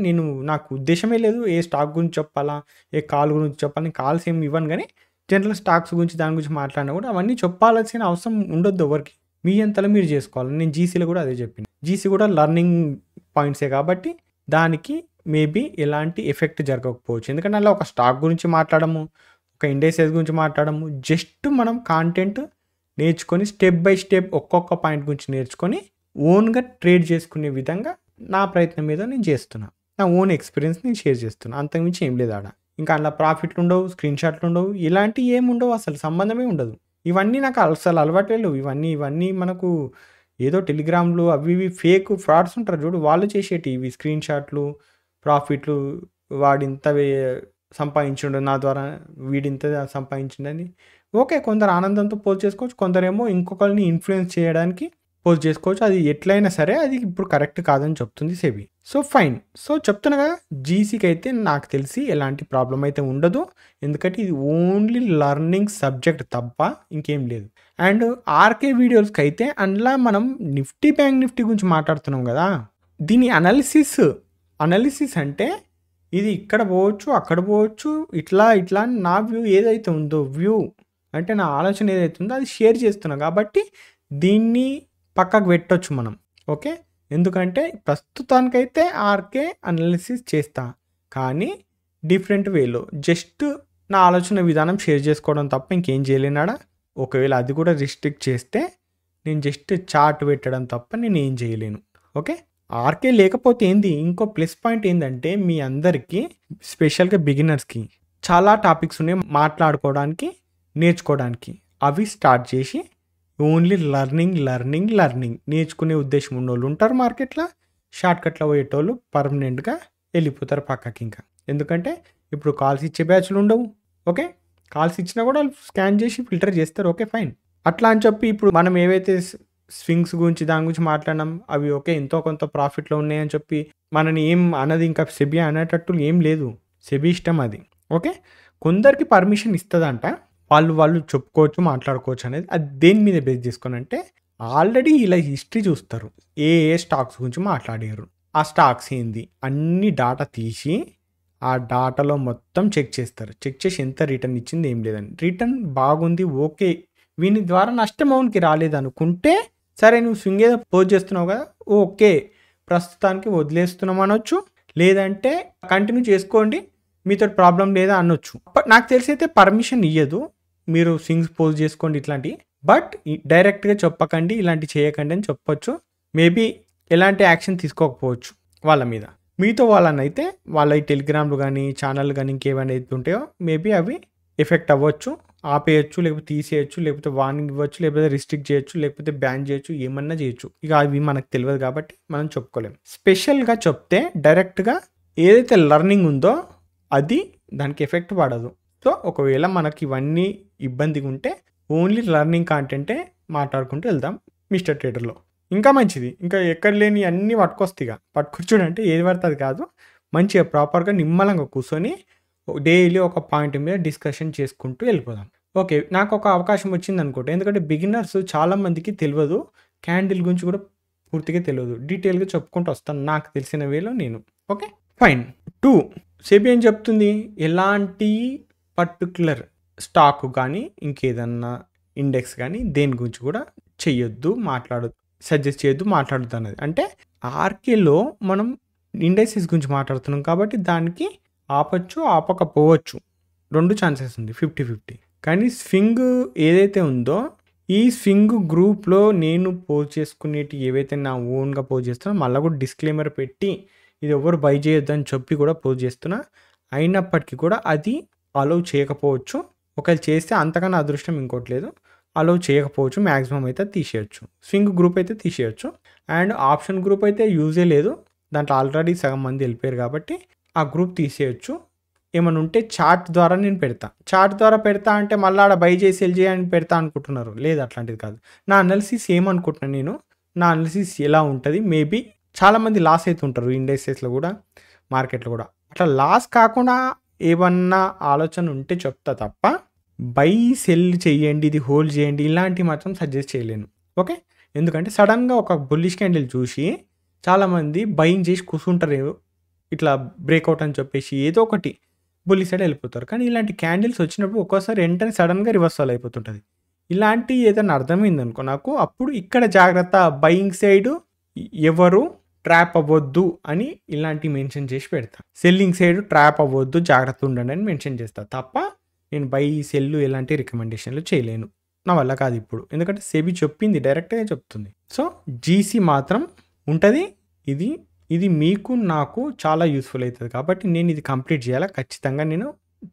నాకు ఉద్దేశ్యమే లేదు ఏ స్టాక్ గురించి చెప్పాలా, ఏ కాల్ గురించి చెప్పాలా. నేను కాల్స్ ఏమి ఇవ్వను గానీ జనరల్ స్టాక్స్ గురించి దాని గురించి మాట్లాడినా కూడా అవన్నీ చెప్పాల్సిన అవసరం ఉండొద్దు ఎవరికీ. మీ అంతలో మీరు చేసుకోవాలి. నేను జీసీలో కూడా అదే చెప్పిన. జీసీ కూడా లెర్నింగ్ పాయింట్సే కాబట్టి దానికి మేబీ ఎలాంటి ఎఫెక్ట్ జరగకపోవచ్చు. ఎందుకంటే అలా ఒక స్టాక్ గురించి మాట్లాడము, ఒక ఇండెక్సెస్ గురించి మాట్లాడము. జస్ట్ మనం కాంటెంట్ నేర్చుకొని స్టెప్ బై స్టెప్ ఒక్కొక్క పాయింట్ గురించి నేర్చుకొని ఓన్‌గా ట్రేడ్ చేసుకునే విధంగా నా ప్రయత్నం ఏదో నేను చేస్తున్నా. నా ఓన్ ఎక్స్‌పీరియన్స్ నేను షేర్ చేస్తున్నా. అంతకుమించి ఏం లేదు ఆడ. ఇంకా అందులో ప్రాఫిట్లు ఉండవు, స్క్రీన్‌షాట్లు ఉండవు. ఇలాంటివి ఏమి ఉండవు. అసలు సంబంధమే ఉండదు. ఇవన్నీ నాకు అసలు అలవాటే లేవు. ఇవన్నీ మనకు ఏదో టెలిగ్రామ్‌లు అవి ఇవి ఫేక్ ఫ్రాడ్స్ ఉంటారు చూడు వాళ్ళు చేసేటివి. ఇవి స్క్రీన్‌షాట్లు, ప్రాఫిట్లు వాడింత సంపాదించిండు నా ద్వారా వీడింత సంపాదించిండని. ఓకే. కొందరు ఆనందంతో పోస్ట్ చేసుకోవచ్చు. కొందరేమో ఇంకొకరిని ఇన్‌ఫ్లుయెన్స్ చేయడానికి పోస్ట్ చేసుకోవచ్చు. అది ఎట్లయినా సరే అది ఇప్పుడు కరెక్ట్ కాదని చెప్తుంది సెబీ. So fine. సో చెప్తున్నా కదా, జీసీకి అయితే నాకు తెలిసి ఎలాంటి ప్రాబ్లం అయితే ఉండదు. ఎందుకంటే ఇది ఓన్లీ లర్నింగ్ సబ్జెక్ట్ తప్ప ఇంకేం లేదు. అండ్ ఆర్కే వీడియోస్కి అయితే అందులో మనం నిఫ్టీ బ్యాంక్ నిఫ్టీ గురించి మాట్లాడుతున్నాం కదా, దీని అనాలిసిస్ అంటే ఇది ఇక్కడ పోవచ్చు, అక్కడ పోవచ్చు, ఇట్లా ఇట్లా నా వ్యూ ఏదైతే ఉందో, వ్యూ అంటే నా ఆలోచన ఏదైతే ఉందో అది షేర్ చేస్తున్నా కాబట్టి దీన్ని పక్కకు పెట్టొచ్చు మనం. ఓకే, ఎందుకంటే ప్రస్తుతానికైతే ఆర్కే అనాలిసిస్ చేస్తా, కానీ డిఫరెంట్ వేలో జస్ట్ నా ఆలోచన విధానం షేర్ చేసుకోవడం తప్ప ఇంకేం చేయలేనాడా. ఒకవేళ అది కూడా రిస్ట్రిక్ట్ చేస్తే నేను జస్ట్ చార్ట్ పెట్టడం తప్ప నేను ఏం చేయలేను. ఓకే, ఆర్కే లేకపోతే ఏంది, ఇంకో ప్లస్ పాయింట్ ఏంటంటే మీ అందరికీ స్పెషల్గా బిగినర్స్కి చాలా టాపిక్స్ ఉన్నాయి మాట్లాడుకోవడానికి, నేర్చుకోవడానికి. అవి స్టార్ట్ చేసి ఓన్లీ లర్నింగ్ నేర్చుకునే ఉద్దేశం ఉన్నోళ్ళు ఉంటారు మార్కెట్లో. షార్ట్కట్లో పోయేటోళ్ళు పర్మనెంట్గా వెళ్ళిపోతారు పక్కకి. ఇంకా ఎందుకంటే ఇప్పుడు కాల్స్ ఇచ్చే బ్యాచ్లు ఉండవు. ఓకే, కాల్స్ ఇచ్చినా కూడా స్కాన్ చేసి ఫిల్టర్ చేస్తారు. Okay fine. అట్లా అని చెప్పి ఇప్పుడు మనం ఏవైతే స్వింగ్స్ గురించి దాని గురించి మాట్లాడినాం అవి ఓకే ఎంతో కొంత ప్రాఫిట్లో ఉన్నాయని చెప్పి మనని ఏం అన్నది ఇంకా సెబీ అనేటట్టు ఏం లేదు. సెబీ ఇష్టం అది. ఓకే, కొందరికి పర్మిషన్ ఇస్తుందంట, వాళ్ళు చెప్పుకోవచ్చు, మాట్లాడుకోవచ్చు అనేది. అది దేని మీద బేస్ చేసుకొని అంటే ఆల్రెడీ ఇలా హిస్టరీ చూస్తారు, ఏ స్టాక్స్ గురించి మాట్లాడారు, ఆ స్టాక్స్ ఏంది అన్ని డాటా తీసి ఆ డాటాలో మొత్తం చెక్ చేస్తారు. చెక్ చేసి ఎంత రిటర్న్ ఇచ్చింది ఏం లేదని, రిటర్న్ బాగుంది ఓకే, వీని ద్వారా నష్టం అవునికి రాలేదనుకుంటే సరే నువ్వు స్వింగ్ ఏదో పోస్ట్ చేస్తున్నావు కదా ఓకే ప్రస్తుతానికి వదిలేస్తున్నాం అనొచ్చు, లేదంటే కంటిన్యూ చేసుకోండి మీతో ప్రాబ్లం లేదా అనొచ్చు. బట్ నాకు తెలిసి అయితే పర్మిషన్ ఇయ్యదు మీరు స్వింగ్స్ పోస్ట్ చేసుకోండి ఇట్లాంటివి, బట్ డైరెక్ట్గా చెప్పకండి ఇలాంటి చేయకండి అని చెప్పొచ్చు. మేబీ ఎలాంటి యాక్షన్ తీసుకోకపోవచ్చు వాళ్ళ మీద. మీతో వాళ్ళనైతే వాళ్ళ ఈ టెలిగ్రామ్లు కానీ ఛానల్ కానీ ఇంకేమైనా అయితే ఉంటాయో మేబీ అవి ఎఫెక్ట్ అవ్వచ్చు, ఆపేయచ్చు, లేకపోతే తీసేయచ్చు, లేకపోతే వార్నింగ్ ఇవ్వచ్చు, లేకపోతే రిస్ట్రిక్ట్ చేయొచ్చు, లేకపోతే బ్యాన్ చేయొచ్చు, ఏమన్నా చేయొచ్చు. ఇక అవి మనకు తెలియదు కాబట్టి మనం చెప్పుకోలేము. స్పెషల్గా చెప్తే డైరెక్ట్గా ఏదైతే లర్నింగ్ ఉందో అది దానికి ఎఫెక్ట్ పడదు. సో ఒకవేళ మనకి ఇవన్నీ ఇబ్బందిగా ఉంటే ఓన్లీ లర్నింగ్ కాంటెంటే మాట్లాడుకుంటూ వెళ్దాం మిస్టర్ ట్రేడర్లో. ఇంకా మంచిది. ఇంకా ఎక్కడ లేని అన్నీ పట్టుకొస్తాయిగా, పట్టుకొచ్చుడంటే ఏది పడుతుంది కాదు, మంచిగా ప్రాపర్గా నిమ్మలంగా కూర్చొని డైలీ ఒక పాయింట్ మీద డిస్కషన్ చేసుకుంటూ వెళ్ళిపోదాం. ఓకే, నాకు ఒక అవకాశం వచ్చింది అనుకోండి, ఎందుకంటే బిగినర్స్ చాలామందికి తెలియదు, క్యాండిల్ గురించి కూడా పూర్తిగా తెలియదు, డీటెయిల్గా చెప్పుకుంటూ వస్తాను నాకు తెలిసిన వేలో నేను. Okay fine. 2 సెబీ ఏం చెప్తుంది, ఎలాంటి పర్టికులర్ స్టాక్ కానీ ఇంకేదన్నా ఇండెక్స్ కానీ దేని గురించి కూడా చెయ్యొద్దు, సజెస్ట్ చేయొద్దు, మాట్లాడొద్దు అన్నది. అంటే ఆర్కేలో మనం ఇండెక్సెస్ గురించి మాట్లాడుతున్నాం కాబట్టి దానికి ఆపచ్చు, ఆపకపోవచ్చు, 2 ఛాన్సెస్ ఉంది, 50-50. కానీ స్వింగ్ ఏదైతే ఉందో ఈ స్వింగ్ గ్రూప్లో నేను పోస్ట్ చేసుకునేటి ఏవైతే నా ఓన్గా పోస్ట్ చేస్తున్నా మళ్ళీ కూడా డిస్క్లైమర్ పెట్టి ఇది ఎవరు బై చేయొద్దు అని చెప్పి కూడా పోస్ట్ చేస్తున్నా. అయినప్పటికీ కూడా అది అలౌ చేయకపోవచ్చు. ఒకవేళ చేస్తే అంతకన్నా అదృష్టం ఇంకోటి లేదు, అలౌ చేయకపోవచ్చు. మ్యాక్సిమం అయితే తీసేయచ్చు, స్వింగ్ గ్రూప్ అయితే తీసేయచ్చు. అండ్ ఆప్షన్ గ్రూప్ అయితే యూజే లేదు, దాంట్లో ఆల్రెడీ సగం మంది వెళ్ళిపోయారు కాబట్టి ఆ గ్రూప్ తీసేయచ్చు. ఏమైనా ఉంటే చార్ట్ ద్వారా నేను పెడతా, చార్ట్ ద్వారా పెడతా అంటే మళ్ళీ ఆడ బై చేసి సెల్ చేయని పెడతా అనుకుంటున్నారు, లేదు అట్లాంటిది కాదు. నా అనాలిసిస్ ఏమనుకుంటున్నాను నేను, నా అనాలిసిస్ ఎలా ఉంటుంది, మేబీ చాలామంది లాస్ అవుతుంటారు ఇండస్ట్రీస్లో కూడా మార్కెట్లో కూడా. అట్లా లాస్ కాకుండా ఏమన్నా ఆలోచన ఉంటే చెప్తా తప్ప బై సెల్ చేయండి, ఇది హోల్డ్ చేయండి ఇలాంటివి మాత్రం సజెస్ట్ చేయలేను. ఓకే, ఎందుకంటే సడన్గా ఒక బుల్లిష్ క్యాండిల్ చూసి చాలామంది బయింగ్ చేసి కూర్చుంటారు, ఇట్లా బ్రేక్అవుట్ అని చెప్పేసి ఏదో ఒకటి బుల్లి సైడ్ వెళ్ళిపోతారు. కానీ ఇలాంటి క్యాండిల్స్ వచ్చినప్పుడు ఒక్కోసారి వెంటనే సడన్గా రివర్సల్ అయిపోతుంటుంది. ఇలాంటి ఏదైనా అర్థమైంది అనుకో నాకు, అప్పుడు ఇక్కడ జాగ్రత్త, బయింగ్ సైడ్ ఎవరు ట్రాప్ అవ్వద్దు అని ఇలాంటి మెన్షన్ చేసి పెడతా. సెల్లింగ్ సైడ్ ట్రాప్ అవ్వద్దు, జాగ్రత్త ఉండండి అని మెన్షన్ చేస్తా తప్ప నేను బై సెల్లు ఎలాంటి రికమెండేషన్లు చేయలేను, నా వల్ల కాదు ఇప్పుడు. ఎందుకంటే సెబీ చెప్పింది డైరెక్ట్గా చెప్తుంది. సో జీసీ మాత్రం ఉంటుంది. ఇది మీకు నాకు చాలా యూస్ఫుల్ అవుతుంది కాబట్టి నేను ఇది కంప్లీట్ చేయాలా, ఖచ్చితంగా నేను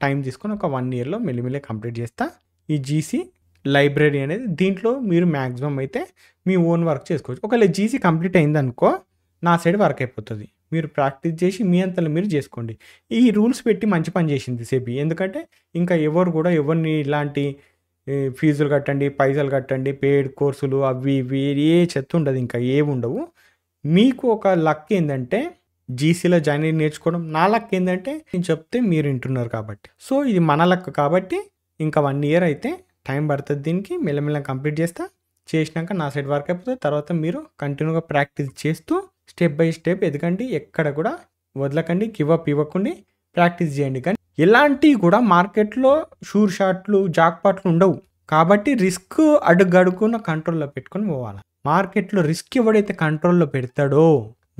టైం తీసుకొని ఒక 1 yearలో మెల్లిమెల్లి కంప్లీట్ చేస్తా ఈ జీసీ లైబ్రరీ అనేది. దీంట్లో మీరు మ్యాక్సిమం అయితే మీ ఓన్ వర్క్ చేసుకోవచ్చు. ఒకవేళ జీసీ కంప్లీట్ అయిందనుకో నా సైడ్ వర్క్ అయిపోతుంది, మీరు ప్రాక్టీస్ చేసి మీ అంతలో మీరు చేసుకోండి. ఈ రూల్స్ పెట్టి మంచి పని చేసింది సెబీ, ఎందుకంటే ఇంకా ఎవరు కూడా ఎవరిని ఇలాంటి ఫీజులు కట్టండి, పైసలు కట్టండి, పెయిడ్ కోర్సులు అవి ఇవి ఏ చెత్త ఉండదు, ఇంకా ఏవి ఉండవు. మీకు ఒక లక్ ఏంటంటే జీసీలో జాయిన్ అయ్యి నేర్చుకోవడం. నా లక్ ఏంటంటే నేను చెప్తే మీరు వింటున్నారు కాబట్టి. సో ఇది మన లక్ కాబట్టి ఇంకా 1 ఇయర్ అయితే టైం పడుతుంది దీనికి. మెల్లమెల్ల కంప్లీట్ చేసినాక నా సైడ్ వర్క్ అయిపోతుంది. తర్వాత మీరు కంటిన్యూగా ప్రాక్టీస్ చేస్తూ స్టెప్ బై స్టెప్ ఎదగండి. ఎక్కడ కూడా వదలకండి, గివ్ అప్ ఇవ్వకండి, ప్రాక్టీస్ చేయండి. కానీ ఎలాంటివి కూడా మార్కెట్లో షూర్ షాట్లు జాక్పాట్లు ఉండవు కాబట్టి రిస్క్ అడుగడుగున కంట్రోల్లో పెట్టుకొని పోవాలి. మార్కెట్లో రిస్క్ ఎవడైతే కంట్రోల్లో పెడతాడో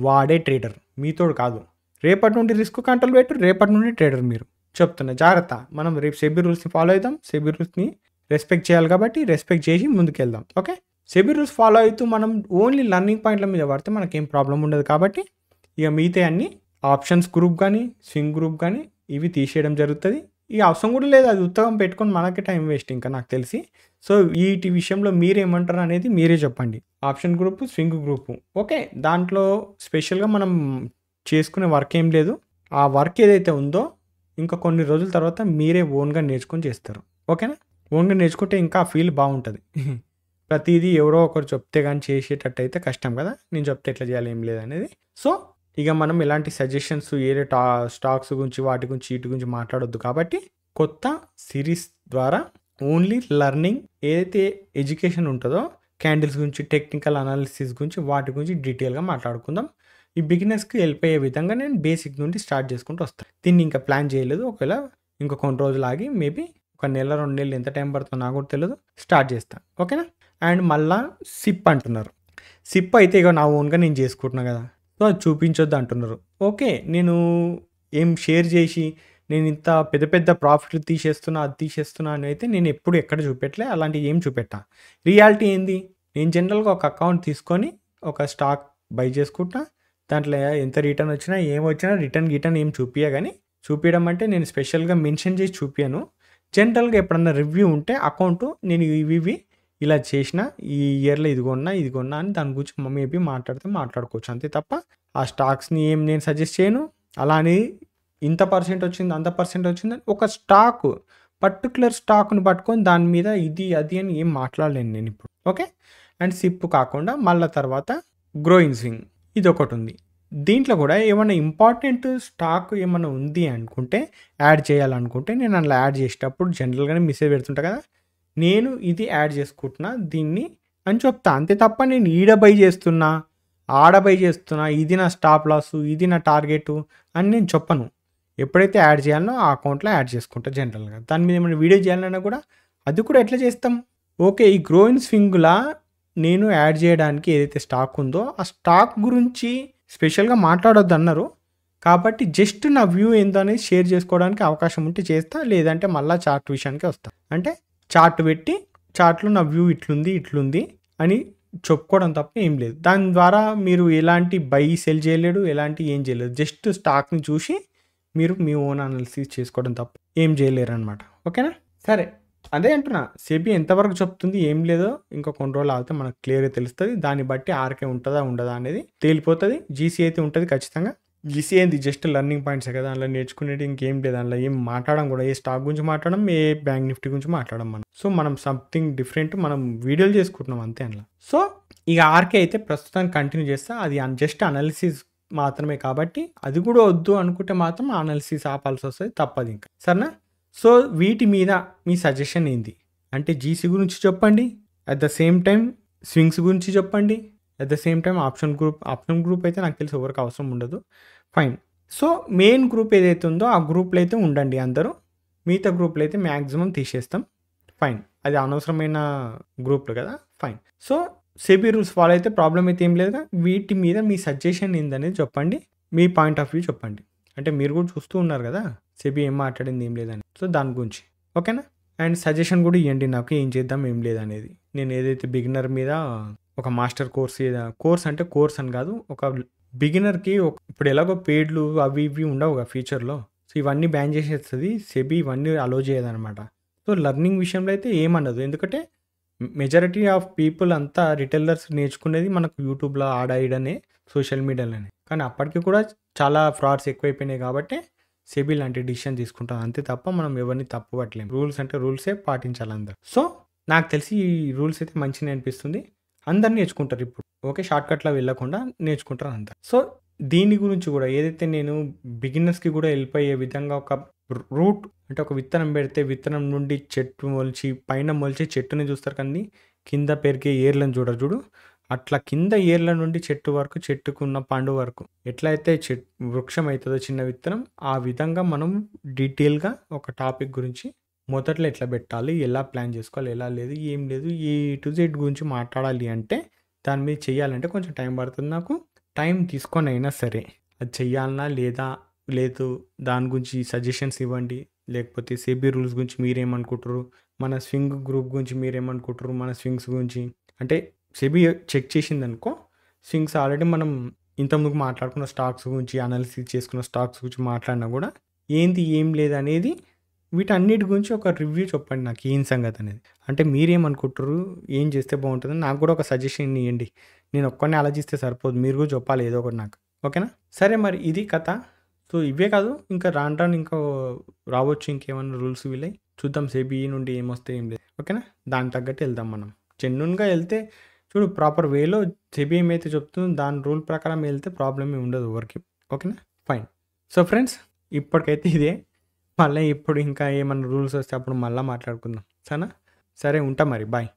వాడే ట్రేడర్, మీతోడు కాదు. రేపటి నుండి రిస్క్ కంట్రోల్ పెట్టు, రేపటి నుండి ట్రేడర్ మీరు. చెప్తున్నా జాగ్రత్త. మనం రేపు సెబీ రూల్స్ని ఫాలో అవుతాం, సెబీ రూల్స్ని రెస్పెక్ట్ చేయాలి కాబట్టి రెస్పెక్ట్ చేసి ముందుకెళ్దాం. ఓకే, సెబీ రూల్స్ ఫాలో అవుతూ మనం ఓన్లీ లర్నింగ్ పాయింట్ల మీద పడితే మనకేం ప్రాబ్లం ఉండదు. కాబట్టి ఇక మిగతా అన్ని ఆప్షన్స్ గ్రూప్ కానీ స్వింగ్ గ్రూప్ కానీ ఇవి తీసేయడం జరుగుతుంది. ఈ అవసరం కూడా లేదు, అది ఉత్తగం పెట్టుకొని మనకి టైం వేస్ట్ ఇంకా నాకు తెలిసి. సో వీటి విషయంలో మీరేమంటారు అనేది మీరే చెప్పండి. Option group, swing group okay, దాంట్లో స్పెషల్గా మనం చేసుకునే వర్క్ ఏం లేదు. ఆ వర్క్ ఏదైతే ఉందో ఇంకా కొన్ని రోజుల తర్వాత మీరే ఓన్గా నేర్చుకొని చేస్తారు. ఓకేనా, ఓన్గా నేర్చుకుంటే ఇంకా ఆ ఫీల్ బాగుంటుంది. ప్రతిదీ ఎవరో ఒకరు చెప్తే కానీ చేసేటట్టు అయితే కష్టం కదా, నేను చెప్తే ఎట్లా చేయాలి ఏం లేదు అనేది. సో ఇక మనం ఎలాంటి సజెషన్స్ ఏరే స్టాక్స్ గురించి వాటి గురించి వీటి గురించి మాట్లాడొద్దు. కాబట్టి కొత్త సిరీస్ ద్వారా ఓన్లీ లర్నింగ్ ఏదైతే ఎడ్యుకేషన్ ఉంటుందో క్యాండిల్స్ గురించి, టెక్నికల్ అనాలిసిస్ గురించి, వాటి గురించి డీటెయిల్గా మాట్లాడుకుందాం. ఈ బిగినర్స్కి హెల్ప్ అయ్యే విధంగా నేను బేసిక్ నుండి స్టార్ట్ చేసుకుంటూ వస్తాను. దీన్ని ఇంకా ప్లాన్ చేయలేదు. ఒకవేళ ఇంకో కొన్ని రోజులు ఆగి మేబీ 1 నెల 2 నెలలు ఎంత టైం పడుతుందో నాకు కూడా తెలియదు, స్టార్ట్ చేస్తాను. ఓకేనా. అండ్ మళ్ళా సిప్ అంటున్నారు. సిప్ అయితే ఇక నా ఓన్గా నేను చేసుకుంటున్నా కదా, సో అది చూపించొద్దు అంటున్నారు. ఓకే, నేను ఏం షేర్ చేసి నేను ఇంత పెద్ద పెద్ద ప్రాఫిట్లు తీసేస్తున్నా అది తీసేస్తున్నా అని అయితే నేను ఎప్పుడు ఎక్కడ చూపెట్టలే, అలాంటివి ఏం చూపెట్టా. రియాలిటీ ఏంది, నేను జనరల్గా ఒక అకౌంట్ తీసుకొని ఒక స్టాక్ బై చేసుకుంటా, దాంట్లో ఎంత రిటర్న్ వచ్చినా ఏమొచ్చినా రిటర్న్ ఏం చూపియా. కానీ చూపించడం అంటే నేను స్పెషల్గా మెన్షన్ చేసి చూపించాను. జనరల్గా ఎప్పుడన్నా రివ్యూ ఉంటే అకౌంట్ నేను ఇవి ఇలా చేసిన, ఈ ఇయర్లో ఇది కొన్నా అని దాని గురించి మేబీ మాట్లాడుకోవచ్చు అంతే తప్ప ఆ స్టాక్స్ని ఏం నేను సజెస్ట్ చేయను. అలా అని ఇంత పర్సెంట్ వచ్చింది అంత పర్సెంట్ వచ్చిందని ఒక స్టాక్ పర్టికులర్ స్టాక్ని పట్టుకొని దాని మీద ఇది అది అని ఏం మాట్లాడలేను నేను ఇప్పుడు. ఓకే, అండ్ సిప్ కాకుండా మళ్ళీ తర్వాత గ్రోయింగ్ స్వింగ్ ఇది ఒకటి ఉంది. దీంట్లో కూడా ఏమైనా ఇంపార్టెంట్ స్టాక్ ఏమైనా ఉంది అనుకుంటే యాడ్ చేయాలనుకుంటే నేను అలా యాడ్ చేసేటప్పుడు జనరల్గానే మెసేజ్ పెడుతుంటా కదా, నేను ఇది యాడ్ చేసుకుంటున్నా దీన్ని అని చెప్తా అంతే తప్ప నేను ఈడ బై చేస్తున్నా ఆడ బై చేస్తున్నా, ఇది నా స్టాప్ లాస్, ఇది నా టార్గెట్ అని నేను చెప్పను. ఎప్పుడైతే యాడ్ చేయాలనో ఆ అకౌంట్లో యాడ్ చేసుకుంటా జనరల్గా. దాని మీద ఏమైనా వీడియో చేయాలన్నా కూడా అది కూడా ఎట్లా చేస్తాం. ఓకే, ఈ గ్రోయింగ్ స్వింగ్లా నేను యాడ్ చేయడానికి ఏదైతే స్టాక్ ఉందో ఆ స్టాక్ గురించి స్పెషల్గా మాట్లాడొద్దు అన్నారు కాబట్టి జస్ట్ నా వ్యూ ఏందో అనేది షేర్ చేసుకోవడానికి అవకాశం ఉంటే చేస్తా, లేదంటే మళ్ళీ చార్ట్ విషయానికి వస్తా. అంటే చార్ట్ పెట్టి చార్ట్లో నా వ్యూ ఇట్లుంది అని చెప్పుకోవడం తప్ప ఏం లేదు. దాని ద్వారా మీరు ఎలాంటి బై సెల్ చేయలేడు, ఎలాంటి ఏం చేయలేదు. జస్ట్ స్టాక్ని చూసి మీరు మీ ఓన్ అనాలిసిస్ చేసుకోవడం తప్ప ఏం చేయలేరు అనమాట. ఓకేనా. సరే, అదే అంటున్నా, సెబీ ఎంతవరకు చెప్తుంది ఏం లేదో ఇంకా కొన్ని రోజులు ఆగితే మనకు క్లియర్గా తెలుస్తుంది. దాన్ని బట్టి ఆర్కే ఉంటుందా ఉండదా అనేది తేలిపోతుంది. జీసీ అయితే ఉంటుంది ఖచ్చితంగా. జీసీ ఏంది జస్ట్ లర్నింగ్ పాయింట్సే కదా, అందులో నేర్చుకునేది ఇంకేం లేదు. అందులో ఏం మాట్లాడడం కూడా, ఏ స్టాక్ గురించి మాట్లాడడం, ఏ బ్యాంక్ నిఫ్టీ గురించి మాట్లాడడం మనం. సో మనం సంథింగ్ డిఫరెంట్ మనం వీడియోలు చేసుకుంటున్నాం అంతే అందులో. సో ఇక ఆర్కే అయితే ప్రస్తుతానికి కంటిన్యూ చేస్తా. అది జస్ట్ అనాలిసిస్ మాత్రమే కాబట్టి అది కూడా వద్దు అనుకుంటే మాత్రం అనాలిసిస్ ఆపాల్సి వస్తుంది, తప్పదు ఇంకా. సరేనా. సో వీటి మీద మీ సజెషన్ ఏంది అంటే జీసీ గురించి చెప్పండి, at the same time swings గురించి చెప్పండి, at the same time option group అయితే నాకు తెలిసి ఎవరికి అవసరం ఉండదు. ఫైన్. సో మెయిన్ గ్రూప్ ఏదైతే ఉందో ఆ గ్రూప్లో అయితే ఉండండి అందరూ, మిగతా గ్రూప్లో అయితే మ్యాక్సిమం తీసేస్తాం. ఫైన్, అది అనవసరమైన గ్రూప్లు కదా. Fine. So SEBI rules follow అయితే ప్రాబ్లం అయితే ఏం లేదుగా. వీటి మీద మీ సజెషన్ ఏందనేది చెప్పండి, మీ పాయింట్ ఆఫ్ వ్యూ చెప్పండి. అంటే మీరు కూడా చూస్తూ ఉన్నారు కదా సెబీ ఏం మాట్లాడింది ఏం లేదని, సో దాని గురించి. ఓకేనా. అండ్ సజెషన్ కూడా ఇవ్వండి నాకు, ఏం చేద్దాం ఏం లేదనేది. నేను ఏదైతే బిగినర్ మీద ఒక మాస్టర్ కోర్స్ అంటే కోర్స్ అని కాదు, ఒక బిగినర్కి ఇప్పుడు ఎలాగో పెయిడ్లు అవి ఇవి ఉండవుగా ఫ్యూచర్లో, సో ఇవన్నీ బ్యాన్ చేసేస్తుంది సెబీ, ఇవన్నీ అలో చేయదనమాట. సో లర్నింగ్ విషయంలో అయితే ఏమన్నదు, ఎందుకంటే మెజారిటీ ఆఫ్ పీపుల్ అంతా రిటైలర్స్ నేర్చుకునేది మనకు యూట్యూబ్లో ఆడనే సోషల్ మీడియాలోనే. కానీ అప్పటికి కూడా చాలా ఫ్రాడ్స్ ఎక్కువైపోయినాయి కాబట్టి సెబీ లాంటి డిసిషన్ తీసుకుంటుంది. అంతే తప్ప మనం ఎవరిని తప్పు పట్టలేము. రూల్స్ అంటే రూల్సే పాటించాలి అందరూ. సో, నాకు తెలిసి ఈ రూల్స్ అయితే మంచిగా అనిపిస్తుంది. అందరూ నేర్చుకుంటారు ఇప్పుడు. ఓకే. షార్ట్‌కట్‌లో వెళ్ళకుండా నేర్చుకుంటారు అంతా. సో, దీని గురించి కూడా ఏదైతే నేను బిగినర్స్‌కి కూడా వెళ్ళిపోయే విధంగా ఒక రూట్ అంటే ఒక విత్తనం పెడితే విత్తనం నుండి చెట్టు మొలిచి పైన మొలిచే చెట్టుని చూస్తారు కానీ కింద పెరిగే ఏర్లను చూడు. అట్లా కింద ఏర్ల నుండి చెట్టు వరకు చెట్టుకున్న పండు వరకు ఎట్లయితే వృక్షం అవుతుందో చిన్న విత్తనం ఆ విధంగా మనం డీటెయిల్గా ఒక టాపిక్ గురించి మొదట్లో ఎట్లా పెట్టాలి, ఎలా ప్లాన్ చేసుకోవాలి, ఎలా లేదు, ఏం లేదు, ఏ టు జెడ్ గురించి మాట్లాడాలి అంటే దాని మీద చెయ్యాలంటే కొంచెం టైం పడుతుంది. నాకు టైం తీసుకొని అయినా సరే అది చెయ్యాలన్నా లేదా లేదు దాని గురించి సజెషన్స్ ఇవ్వండి. లేకపోతే సెబీ రూల్స్ గురించి మీరేమనుకుంటారు, మన స్వింగ్ గ్రూప్ గురించి మీరేమనుకుంటారు, మన స్వింగ్స్ గురించి అంటే సెబీ చెక్ చేసిందనుకో స్వింగ్స్ ఆల్రెడీ మనం ఇంతకుముందు మాట్లాడుకున్న స్టాక్స్ గురించి అనాలిసిస్ చేసుకున్న స్టాక్స్ గురించి మాట్లాడినా కూడా ఏంది ఏం లేదనేది వీటన్నిటి గురించి ఒక రివ్యూ చెప్పండి నాకు ఏం సంగతి అనేది. అంటే మీరేమనుకుంటారు, ఏం చేస్తే బాగుంటుంది నాకు కూడా ఒక సజెషన్ ఇవ్వండి. నేను ఒక్కడిని ఆలోచిస్తే సరిపోదు, మీరు కూడా చెప్పాలి ఏదో ఒకటి నాకు. ఓకేనా? సరే మరి ఇది కథ. సో ఇవే కాదు ఇంకా రాను ఇంకా రావచ్చు ఇంకేమన్నా రూల్స్ వీళ్ళై చూద్దాం. సెబీ నుండి ఏమొస్తే ఏం లేదు. ఓకేనా? దానికి తగ్గట్టు వెళ్దాం మనం. జెన్యున్గా వెళ్తే చూడు ప్రాపర్ వేలో సెబీ ఏమైతే చెప్తుందో దాని రూల్ ప్రకారం వెళ్తే ప్రాబ్లమ్ ఏమి ఉండదు ఎవరికి. ఓకేనా? ఫైన్. సో ఫ్రెండ్స్ ఇప్పటికైతే ఇదే. మళ్ళీ ఇప్పుడు ఇంకా ఏమన్నా రూల్స్ వస్తే అప్పుడు మళ్ళీ మాట్లాడుకుందాం. సరేనా? సరే ఉంటా మరి. బాయ్.